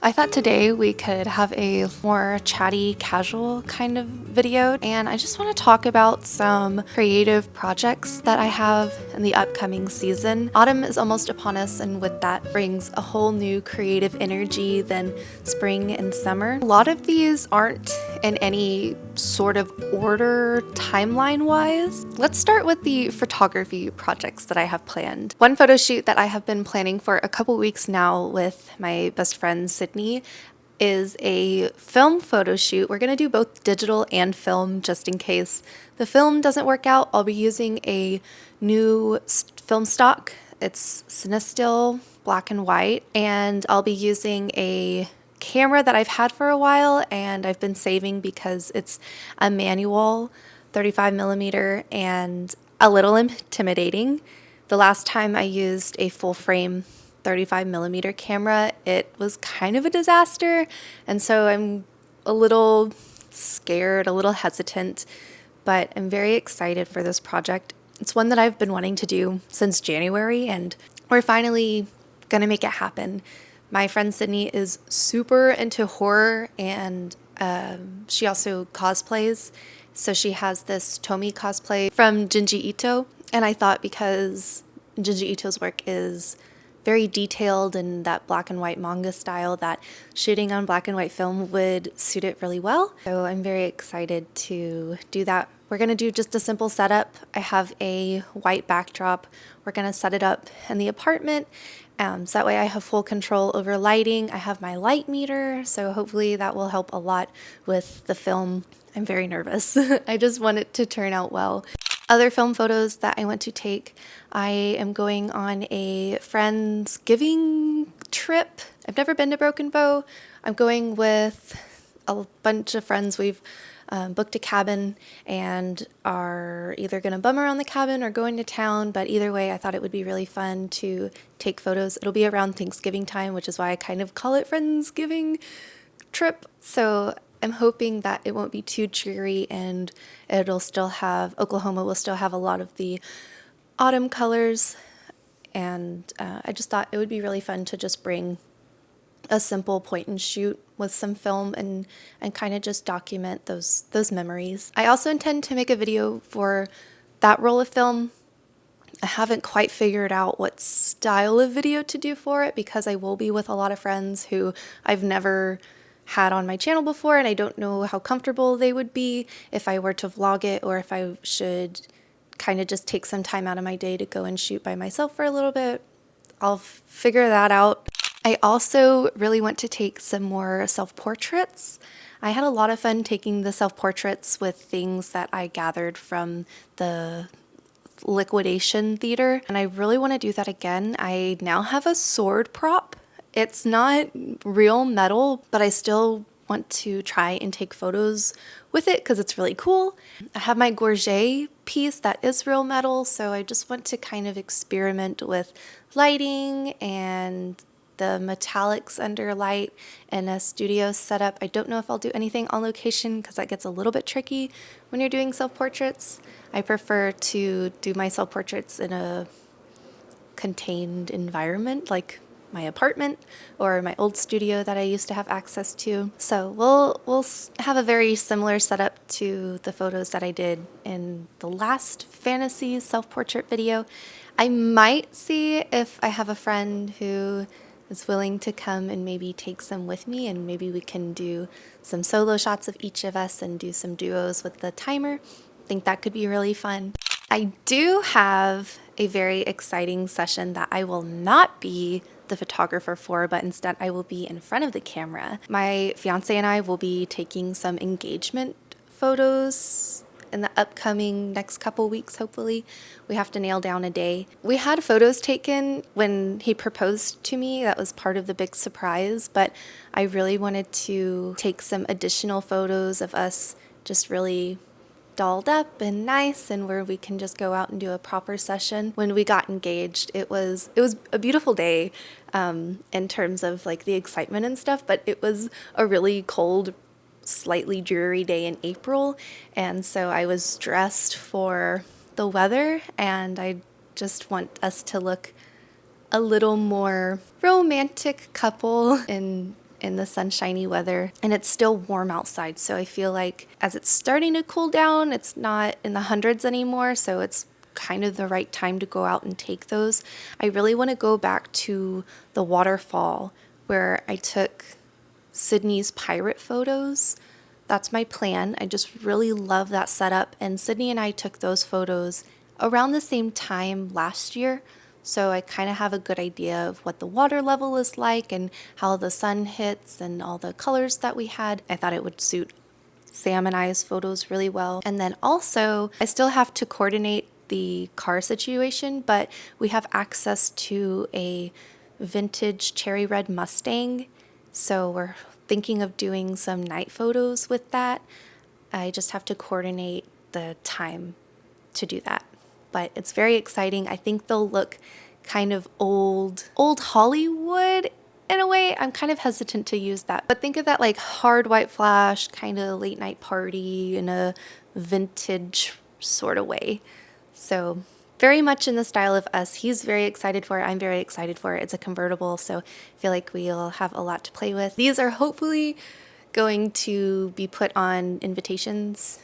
I thought today we could have a more chatty, casual kind of video, and I just want to talk about some creative projects that I have in the upcoming season. Autumn is almost upon us, and with that brings a whole new creative energy than spring and summer. A lot of these aren't in any sort of order timeline-wise. Let's start with the photography projects that I have planned. One photo shoot that I have been planning for a couple weeks now with my best friend Sydney is a film photo shoot. We're going to do both digital and film just in case the film doesn't work out. I'll be using a new film stock. It's Cinestill black and white, and I'll be using a camera that I've had for a while and I've been saving because it's a manual 35mm and a little intimidating. The last time I used a full frame 35mm camera, it was kind of a disaster, and so I'm a little scared, a little hesitant, but I'm very excited for this project. It's one that I've been wanting to do since January, and we're finally gonna make it happen. My friend Sydney is super into horror, and she also cosplays. So she has this Tomi cosplay from Junji Ito, and I thought because Junji Ito's work is very detailed in that black and white manga style, that shooting on black and white film would suit it really well. So I'm very excited to do that. We're gonna do just a simple setup. I have a white backdrop. We're gonna set it up in the apartment. So that way I have full control over lighting. I have my light meter, so hopefully that will help a lot with the film. I'm very nervous. I just want it to turn out well. Other film photos that I want to take, I am going on a Friendsgiving trip. I've never been to Broken Bow. I'm going with a bunch of friends. We've booked a cabin and are either going to bum around the cabin or go into town, but either way I thought it would be really fun to take photos. It'll be around Thanksgiving time, which is why I kind of call it Friendsgiving trip. So I'm hoping that it won't be too dreary and it'll still have, Oklahoma will still have a lot of the autumn colors, and I just thought it would be really fun to just bring a simple point and shoot with some film and kind of just document those memories. I also intend to make a video for that roll of film. I haven't quite figured out what style of video to do for it because I will be with a lot of friends who I've never had on my channel before, and I don't know how comfortable they would be if I were to vlog it, or if I should kind of just take some time out of my day to go and shoot by myself for a little bit. I'll figure that out. I also really want to take some more self-portraits. I had a lot of fun taking the self-portraits with things that I gathered from the liquidation theater, and I really want to do that again. I now have a sword prop. It's not real metal, but I still want to try and take photos with it because it's really cool. I have my gorget piece that is real metal, so I just want to kind of experiment with lighting and the metallics under light in a studio setup. I don't know if I'll do anything on location because that gets a little bit tricky when you're doing self-portraits. I prefer to do my self-portraits in a contained environment, like my apartment or my old studio that I used to have access to. So we'll have a very similar setup to the photos that I did in the last fantasy self-portrait video. I might see if I have a friend who is willing to come and maybe take some with me, and maybe we can do some solo shots of each of us and do some duos with the timer. I think that could be really fun. I do have a very exciting session that I will not be the photographer for, but instead I will be in front of the camera. My fiance and I will be taking some engagement photos in the upcoming next couple weeks, hopefully. We have to nail down a day. We had photos taken when he proposed to me. That was part of the big surprise, but I really wanted to take some additional photos of us just really dolled up and nice, and where we can just go out and do a proper session. When we got engaged, it was a beautiful day in terms of like the excitement and stuff, but it was a really cold, slightly dreary day in April, and so I was dressed for the weather, and I just want us to look a little more romantic couple in in the sunshiny weather, and it's still warm outside. So I feel like as it's starting to cool down, it's not in the hundreds anymore, so it's kind of the right time to go out and take those. I really want to go back to the waterfall where I took Sydney's pirate photos. That's my plan. I just really love that setup, and Sydney and I took those photos around the same time last year. So I kind of have a good idea of what the water level is like and how the sun hits and all the colors that we had. I thought it would suit Sam and I's photos really well. And then also, I still have to coordinate the car situation, but we have access to a vintage cherry red Mustang. So we're thinking of doing some night photos with that. I just have to coordinate the time to do that. But it's very exciting. I think they'll look kind of old Hollywood in a way. I'm kind of hesitant to use that, but think of that like hard white flash, kind of late night party in a vintage sort of way. So very much in the style of us. He's very excited for it. I'm very excited for it. It's a convertible, so I feel like we'll have a lot to play with. These are hopefully going to be put on invitations.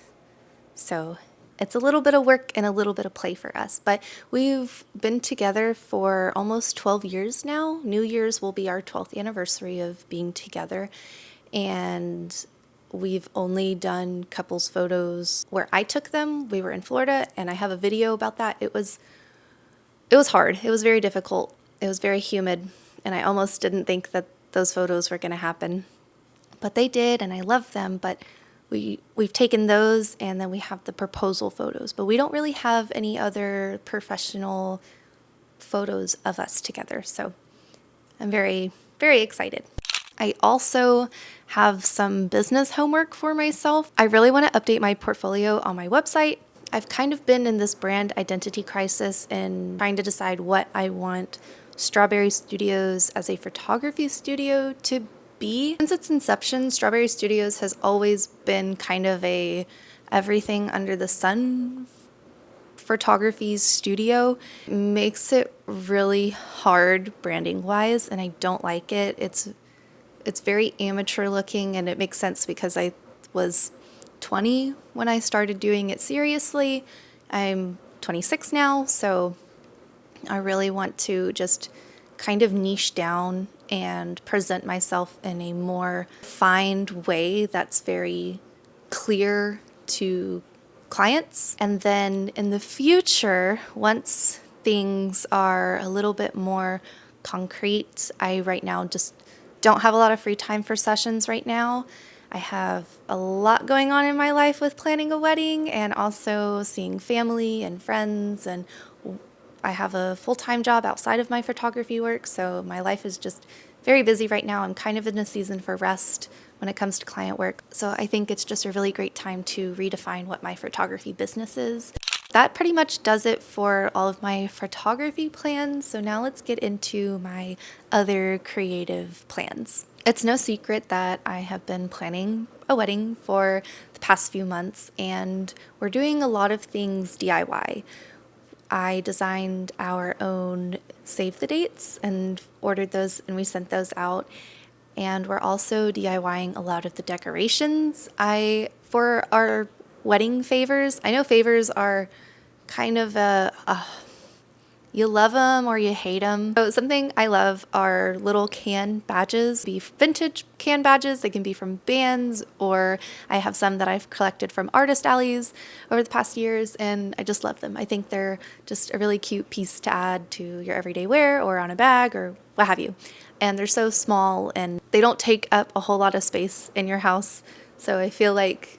So it's a little bit of work and a little bit of play for us, but we've been together for almost 12 years now. New Year's will be our 12th anniversary of being together, and we've only done couples photos where I took them. We were in Florida, and I have a video about that. It was hard. It was very difficult. It was very humid, and I almost didn't think that those photos were going to happen, but they did, and I love them. But we've taken those, and then we have the proposal photos, but we don't really have any other professional photos of us together. So I'm very, very excited. I also have some business homework for myself. I really want to update my portfolio on my website. I've kind of been in this brand identity crisis and trying to decide what I want Strawberry Studios as a photography studio to be. Since its inception, Strawberry Studios has always been kind of a everything under the sun photography studio. It makes it really hard branding wise, and I don't like it. It's very amateur looking, and it makes sense because I was 20 when I started doing it seriously. I'm 26 now, so I really want to just kind of niche down and present myself in a more refined way that's very clear to clients. And then in the future, once things are a little bit more concrete, I right now just don't have a lot of free time for sessions right now. I have a lot going on in my life with planning a wedding and also seeing family and friends, and I have a full-time job outside of my photography work, so my life is just very busy right now. I'm kind of in a season for rest when it comes to client work. So I think it's just a really great time to redefine what my photography business is. That pretty much does it for all of my photography plans. So now let's get into my other creative plans. It's no secret that I have been planning a wedding for the past few months, and we're doing a lot of things DIY. I designed our own save the dates and ordered those, and we sent those out. And we're also DIYing a lot of the decorations. For our wedding favors, I know favors are kind of you love them or you hate them. So something I love are little can badges, be vintage can badges. They can be from bands, or I have some that I've collected from artist alleys over the past years, and I just love them. I think they're just a really cute piece to add to your everyday wear or on a bag or what have you. And they're so small and they don't take up a whole lot of space in your house. So I feel like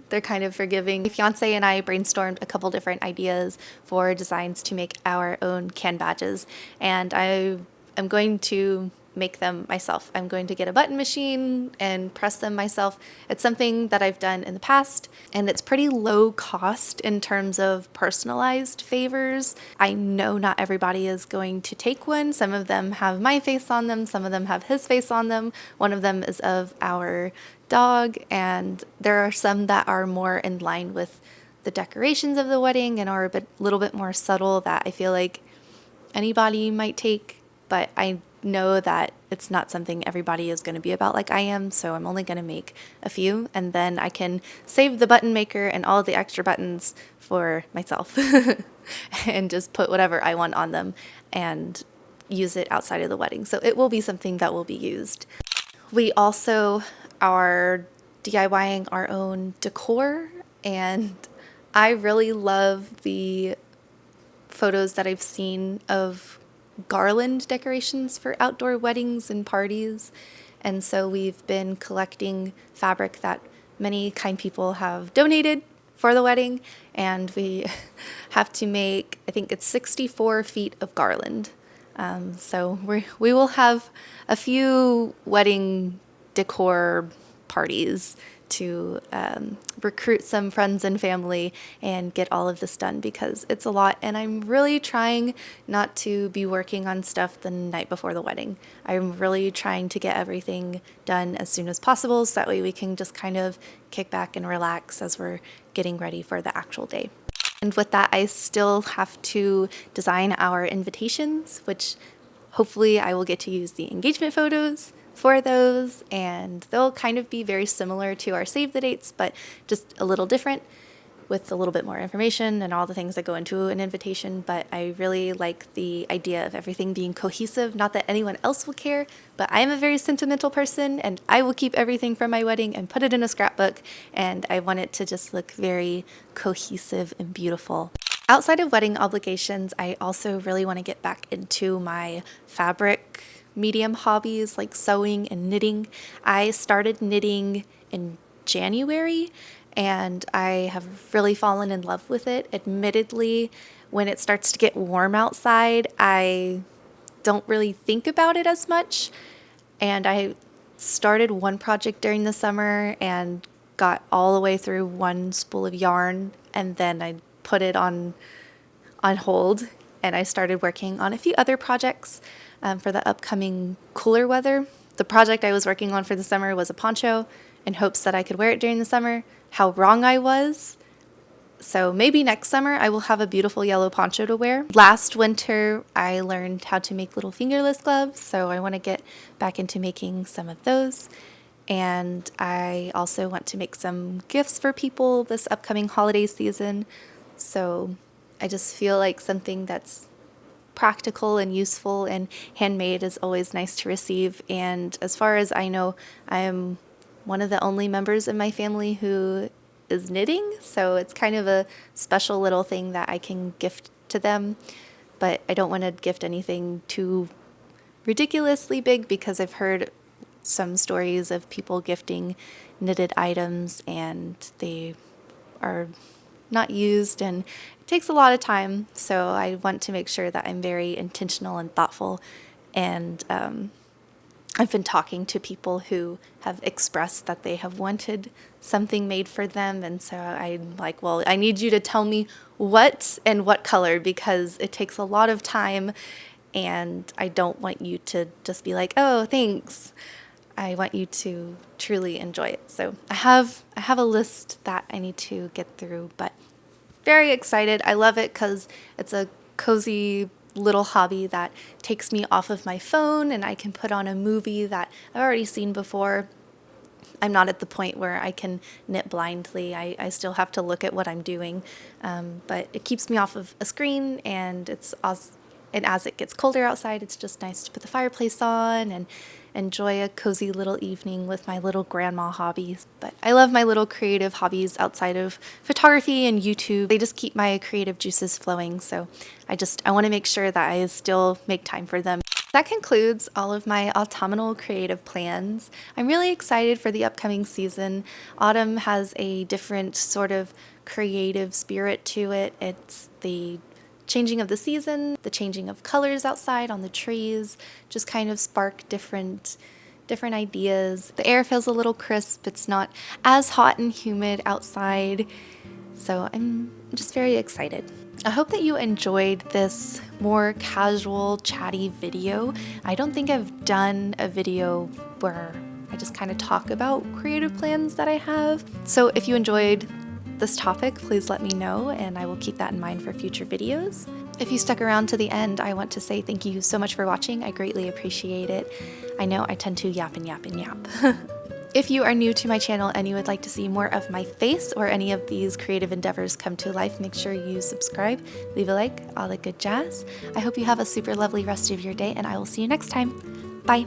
they're kind of forgiving. My fiance and I brainstormed a couple different ideas for designs to make our own can badges, and I am going to make them myself. I'm going to get a button machine and press them myself. It's something that I've done in the past, and it's pretty low cost in terms of personalized favors. I know not everybody is going to take one. Some of them have my face on them, some of them have his face on them. One of them is of our dog, and there are some that are more in line with the decorations of the wedding and are little bit more subtle that I feel like anybody might take, but I know that it's not something everybody is going to be about like I am, so I'm only going to make a few, and then I can save the button maker and all the extra buttons for myself and just put whatever I want on them and use it outside of the wedding. So it will be something that will be used. We also are DIYing our own decor, and I really love the photos that I've seen of garland decorations for outdoor weddings and parties. And so we've been collecting fabric that many kind people have donated for the wedding, and we have to make, I think it's 64 feet of garland. So we will have a few wedding decor parties to recruit some friends and family and get all of this done, because it's a lot, and I'm really trying not to be working on stuff the night before the wedding. I'm really trying to get everything done as soon as possible, so that way we can just kind of kick back and relax as we're getting ready for the actual day. And with that, I still have to design our invitations, which hopefully I will get to use the engagement photos for those, and they'll kind of be very similar to our save the dates, but just a little different with a little bit more information and all the things that go into an invitation. But I really like the idea of everything being cohesive. Not that anyone else will care, but I am a very sentimental person, and I will keep everything from my wedding and put it in a scrapbook, and I want it to just look very cohesive and beautiful. Outside of wedding obligations, I also really want to get back into my fabric medium hobbies like sewing and knitting. I started knitting in January, and I have really fallen in love with it. Admittedly, when it starts to get warm outside, I don't really think about it as much. And I started one project during the summer and got all the way through one spool of yarn, and then I put it on hold, and I started working on a few other projects for the upcoming cooler weather. The project I was working on for the summer was a poncho in hopes that I could wear it during the summer. How wrong I was. So maybe next summer I will have a beautiful yellow poncho to wear. Last winter I learned how to make little fingerless gloves, so I want to get back into making some of those. And I also want to make some gifts for people this upcoming holiday season. So I just feel like something that's practical and useful and handmade is always nice to receive. And as far as I know, I am one of the only members in my family who is knitting, so it's kind of a special little thing that I can gift to them. But I don't want to gift anything too ridiculously big, because I've heard some stories of people gifting knitted items and they are not used, and it takes a lot of time. So I want to make sure that I'm very intentional and thoughtful. And I've been talking to people who have expressed that they have wanted something made for them. And so I'm like, well, I need you to tell me what and what color, because it takes a lot of time, and I don't want you to just be like, oh, thanks. I want you to truly enjoy it. So I have a list that I need to get through, but very excited. I love it because it's a cozy little hobby that takes me off of my phone, and I can put on a movie that I've already seen before. I'm not at the point where I can knit blindly. I still have to look at what I'm doing, but it keeps me off of a screen, and and as it gets colder outside, it's just nice to put the fireplace on and enjoy a cozy little evening with my little grandma hobbies. But I love my little creative hobbies outside of photography and YouTube. They just keep my creative juices flowing, so I want to make sure that I still make time for them. That concludes all of my autumnal creative plans. I'm really excited for the upcoming season. Autumn has a different sort of creative spirit to it. It's the changing of the season, the changing of colors outside on the trees, just kind of spark different ideas. The air feels a little crisp. It's not as hot and humid outside. So I'm just very excited. I hope that you enjoyed this more casual, chatty video. I don't think I've done a video where I just kind of talk about creative plans that I have. So if you enjoyed this topic, please let me know, and I will keep that in mind for future videos. If you stuck around to the end, I want to say thank you so much for watching. I greatly appreciate it. I know I tend to yap and yap and yap. If you are new to my channel and you would like to see more of my face or any of these creative endeavors come to life, make sure you subscribe, leave a like, all the good jazz. I hope you have a super lovely rest of your day, and I will see you next time. Bye.